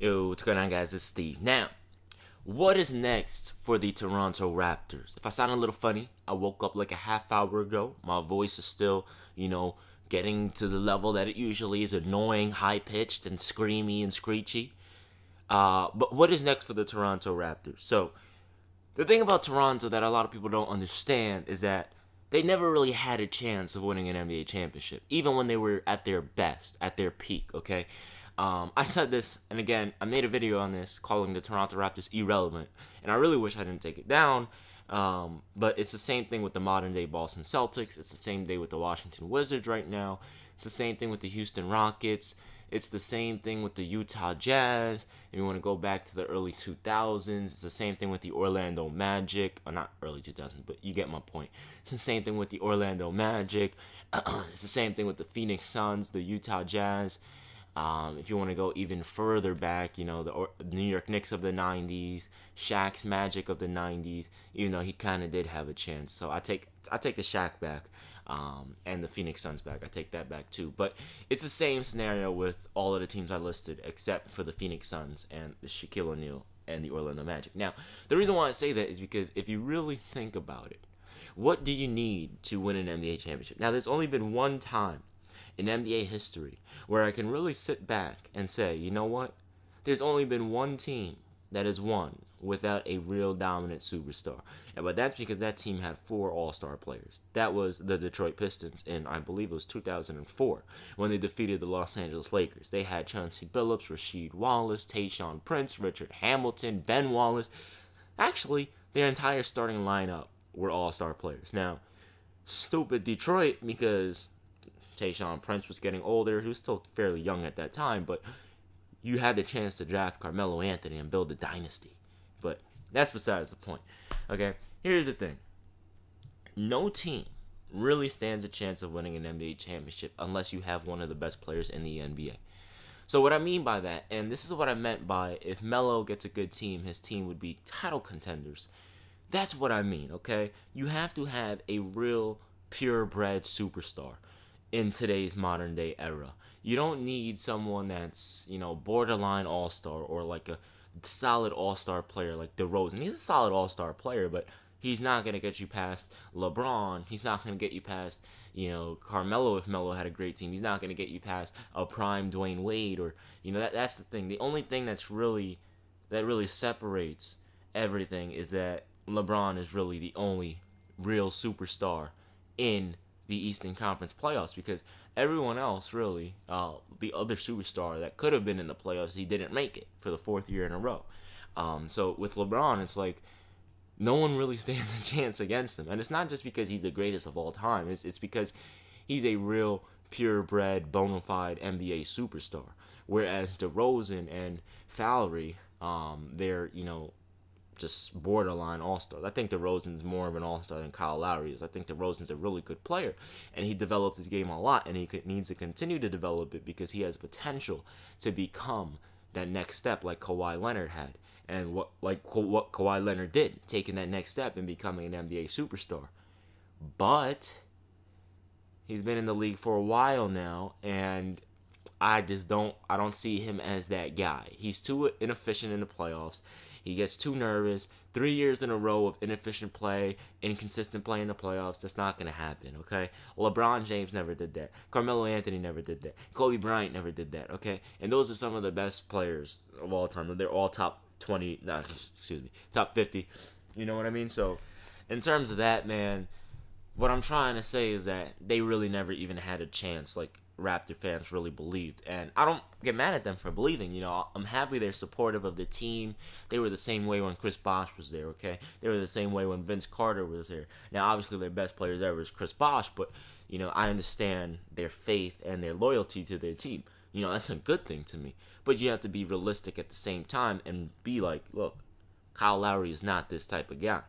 Yo, what's going on, guys? It's Steve. Now, what is next for the Toronto Raptors? If I sound a little funny, I woke up like a half hour ago. My voice is still, getting to the level that it usually is, annoying, high-pitched, and screamy and screechy. But what is next for the Toronto Raptors? So, the thing about Toronto that a lot of people don't understand is that they never really had a chance of winning an NBA championship, even when they were at their best, at their peak, okay? I said this, and again, I made a video on this calling the Toronto Raptors irrelevant, and I really wish I didn't take it down, but it's the same thing with the modern-day Boston Celtics. It's the same thing with the Washington Wizards right now. It's the same thing with the Houston Rockets. It's the same thing with the Utah Jazz. If you want to go back to the early 2000s, it's the same thing with the Orlando Magic. Or not early 2000s, but you get my point. It's the same thing with the Orlando Magic. It's the same thing with the Phoenix Suns, the Utah Jazz. If you want to go even further back, the New York Knicks of the 90s, Shaq's Magic of the 90s, even though he kind of did have a chance. So I take the Shaq back. And the Phoenix Suns back. I take that back too. But it's the same scenario with all of the teams I listed except for the Phoenix Suns and the Shaquille O'Neal and the Orlando Magic. Now, the reason why I say that is because if you really think about it, what do you need to win an NBA championship? Now, there's only been one time in NBA history where I can really sit back and say, you know what? There's only been one team that has won without a real dominant superstar. But that's because that team had 4 all-star players. That was the Detroit Pistons in, I believe it was 2004, when they defeated the Los Angeles Lakers. They had Chauncey Billups, Rasheed Wallace, Tayshaun Prince, Richard Hamilton, Ben Wallace. Actually, their entire starting lineup were all-star players. Now, stupid Detroit, because Tayshaun Prince was getting older. He was still fairly young at that time, but you had the chance to draft Carmelo Anthony and build a dynasty. But that's besides the point. Okay, here's the thing. No team really stands a chance of winning an NBA championship unless you have one of the best players in the NBA. So what I mean by that, and this is what I meant by if Melo gets a good team, his team would be title contenders. That's what I mean, okay? You have to have a real purebred superstar in today's modern day era. You don't need someone that's, borderline all-star or like a solid all-star player like DeRozan. He's a solid all-star player, but he's not going to get you past LeBron. He's not going to get you past, Carmelo if Melo had a great team. He's not going to get you past a prime Dwyane Wade or, that's the thing. The only thing that really separates everything is that LeBron is really the only real superstar in the Eastern Conference playoffs, because everyone else really, the other superstar that could have been in the playoffs, he didn't make it for the 4th year in a row. So with LeBron, it's like no one really stands a chance against him, and it's not just because he's the greatest of all time. It's because he's a real purebred, bona fide NBA superstar. Whereas DeRozan and Lowry, they're just borderline all-stars. I think DeRozan's more of an all-star than Kyle Lowry is. I think DeRozan's a really good player, and he developed his game a lot, and he needs to continue to develop it because he has potential to become that next step like Kawhi Leonard had, and what Kawhi Leonard did, taking that next step and becoming an NBA superstar. But he's been in the league for a while now, and I don't see him as that guy. He's too inefficient in the playoffs. He gets too nervous. 3 years in a row of inefficient play, inconsistent play in the playoffs. That's not going to happen, okay? LeBron James never did that. Carmelo Anthony never did that. Kobe Bryant never did that, okay? And those are some of the best players of all time. They're all top 50. You know what I mean? So, in terms of that, man, what I'm trying to say is that they really never even had a chance, like Raptor fans really believed. And I don't get mad at them for believing. I'm happy they're supportive of the team. They were the same way when Chris Bosh was there, okay? They were the same way when Vince Carter was there. Now, obviously, their best players ever is Chris Bosh, but, I understand their faith and their loyalty to their team. That's a good thing to me. But you have to be realistic at the same time and be like, look, Kyle Lowry is not this type of guy.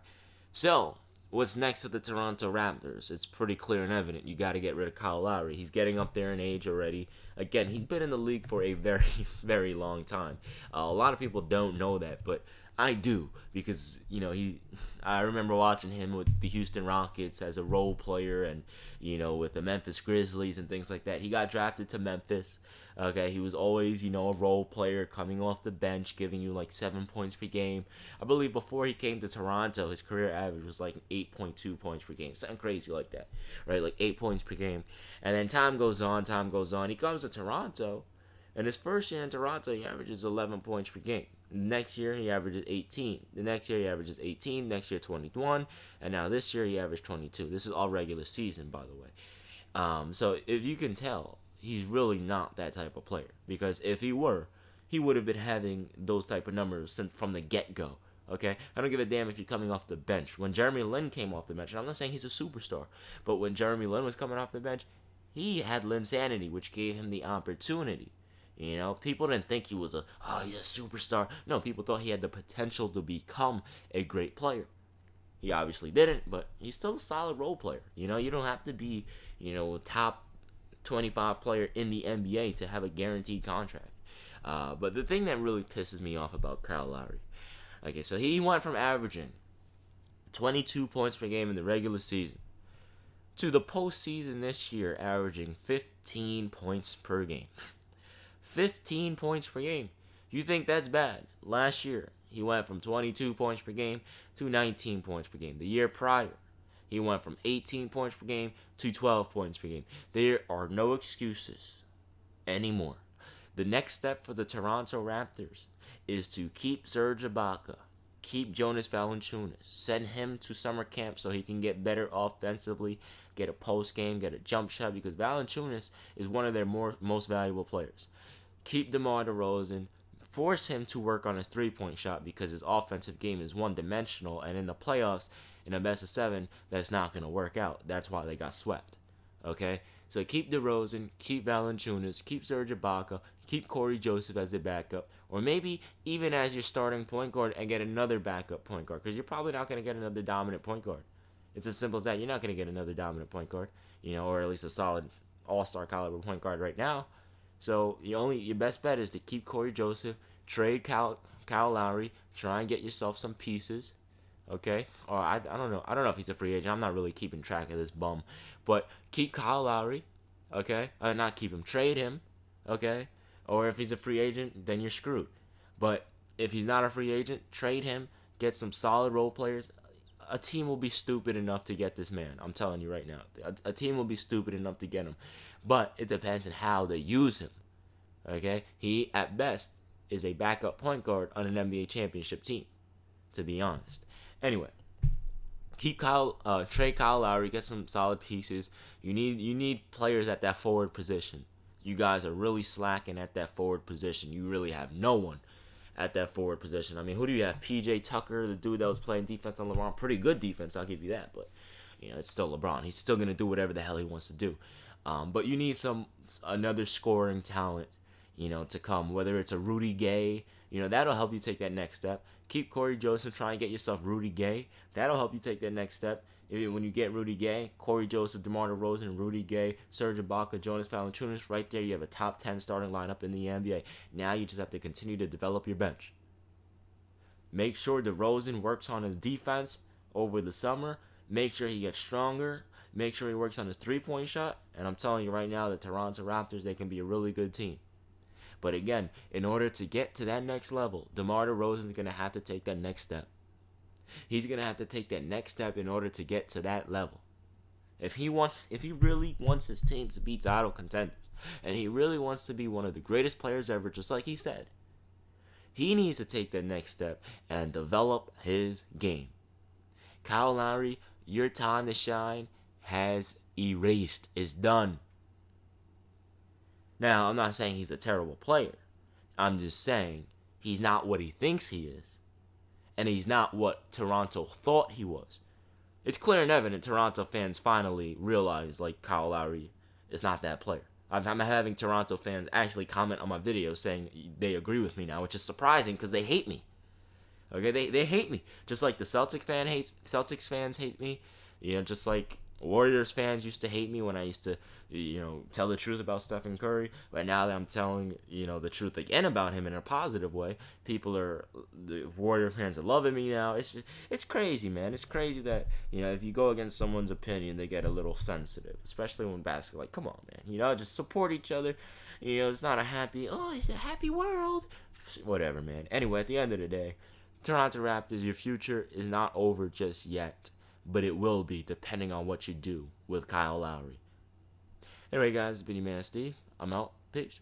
So, what's next with the Toronto Raptors? It's pretty clear and evident. You got to get rid of Kyle Lowry. He's getting up there in age already. Again, he's been in the league for a very, very long time. A lot of people don't know that, but I do, because I remember watching him with the Houston Rockets as a role player, and with the Memphis Grizzlies and things like that. He got drafted to Memphis. Okay, he was always a role player coming off the bench, giving you like 7 points per game. I believe before he came to Toronto, his career average was like 8.2 points per game, something crazy like that, right? Like 8 points per game. And then time goes on. He comes to Toronto. In his first year in Toronto, he averages 11 points per game. Next year, he averages 18. The next year, he averages 18. Next year, 21. And now this year, he averaged 22. This is all regular season, by the way. So if you can tell, he's really not that type of player. Because if he were, he would have been having those type of numbers from the get-go. Okay? I don't give a damn if you're coming off the bench. When Jeremy Lin came off the bench, and I'm not saying he's a superstar, but when Jeremy Lin was coming off the bench, he had Linsanity, which gave him the opportunity. People didn't think he was he's a superstar. No, people thought he had the potential to become a great player. He obviously didn't, but he's still a solid role player. You don't have to be, a top 25 player in the NBA to have a guaranteed contract. But the thing that really pisses me off about Kyle Lowry, okay, so he went from averaging 22 points per game in the regular season to the postseason this year averaging 15 points per game. 15 points per game. You think that's bad? Last year, he went from 22 points per game to 19 points per game. The year prior, he went from 18 points per game to 12 points per game. There are no excuses anymore. The next step for the Toronto Raptors is to keep Serge Ibaka, keep Jonas Valanciunas, send him to summer camp so he can get better offensively, get a post game, get a jump shot, because Valanciunas is one of their most valuable players. Keep DeMar DeRozan, force him to work on his three-point shot, because his offensive game is one-dimensional, and in the playoffs, in a best of 7, that's not going to work out. That's why they got swept. Okay? So keep DeRozan, keep Valanciunas, keep Serge Ibaka, keep Corey Joseph as the backup, or maybe even as your starting point guard and get another backup point guard, because you're probably not going to get another dominant point guard. It's as simple as that. You're not going to get another dominant point guard, or at least a solid all-star caliber point guard right now. So your best bet is to keep Corey Joseph, trade Kyle Lowry, try and get yourself some pieces, okay? Or I don't know. I don't know if he's a free agent. I'm not really keeping track of this bum. But keep Kyle Lowry, okay? Not keep him, trade him, okay? Or if he's a free agent, then you're screwed. But if he's not a free agent, trade him, get some solid role players. A team will be stupid enough to get this man. I'm telling you right now. A team will be stupid enough to get him. But it depends on how they use him. Okay? He, at best, is a backup point guard on an NBA championship team, to be honest. Anyway, trade Kyle Lowry, get some solid pieces. You need players at that forward position. You guys are really slacking at that forward position. You really have no one at that forward position. I mean, who do you have? PJ Tucker, the dude that was playing defense on LeBron. Pretty good defense, I'll give you that. But, it's still LeBron. He's still going to do whatever the hell he wants to do. But you need another scoring talent, to come. Whether it's a Rudy Gay, that'll help you take that next step. Keep Corey Joseph, try and get yourself Rudy Gay. That'll help you take that next step. When you get Rudy Gay, Corey Joseph, DeMar DeRozan, Rudy Gay, Serge Ibaka, Jonas Valanciunas, right there you have a top 10 starting lineup in the NBA. Now you just have to continue to develop your bench. Make sure DeRozan works on his defense over the summer. Make sure he gets stronger. Make sure he works on his three-point shot. And I'm telling you right now, the Toronto Raptors, they can be a really good team. But again, in order to get to that next level, DeMar DeRozan is going to have to take that next step. He's going to have to take that next step in order to get to that level. If he really wants his team to be title contenders, and he really wants to be one of the greatest players ever, just like he said, he needs to take that next step and develop his game. Kyle Lowry, your time to shine has erased. It's done. Now, I'm not saying he's a terrible player. I'm just saying he's not what he thinks he is. And he's not what Toronto thought he was. It's clear and evident Toronto fans finally realize, Kyle Lowry is not that player. I'm having Toronto fans actually comment on my video saying they agree with me now, which is surprising because they hate me. Okay, they hate me. Just like the Celtics fans hate me. Just like Warriors fans used to hate me when I used to, tell the truth about Stephen Curry. But now that I'm telling, the truth again about him in a positive way, the Warrior fans are loving me now. It's crazy, man. It's crazy that, if you go against someone's opinion, they get a little sensitive, especially when basketball. Like, come on, man. Just support each other. It's not it's a happy world. Whatever, man. Anyway, at the end of the day, Toronto Raptors, your future is not over just yet. But it will be, depending on what you do with Kyle Lowry. Anyway, guys, it's been your man Steve. I'm out. Peace.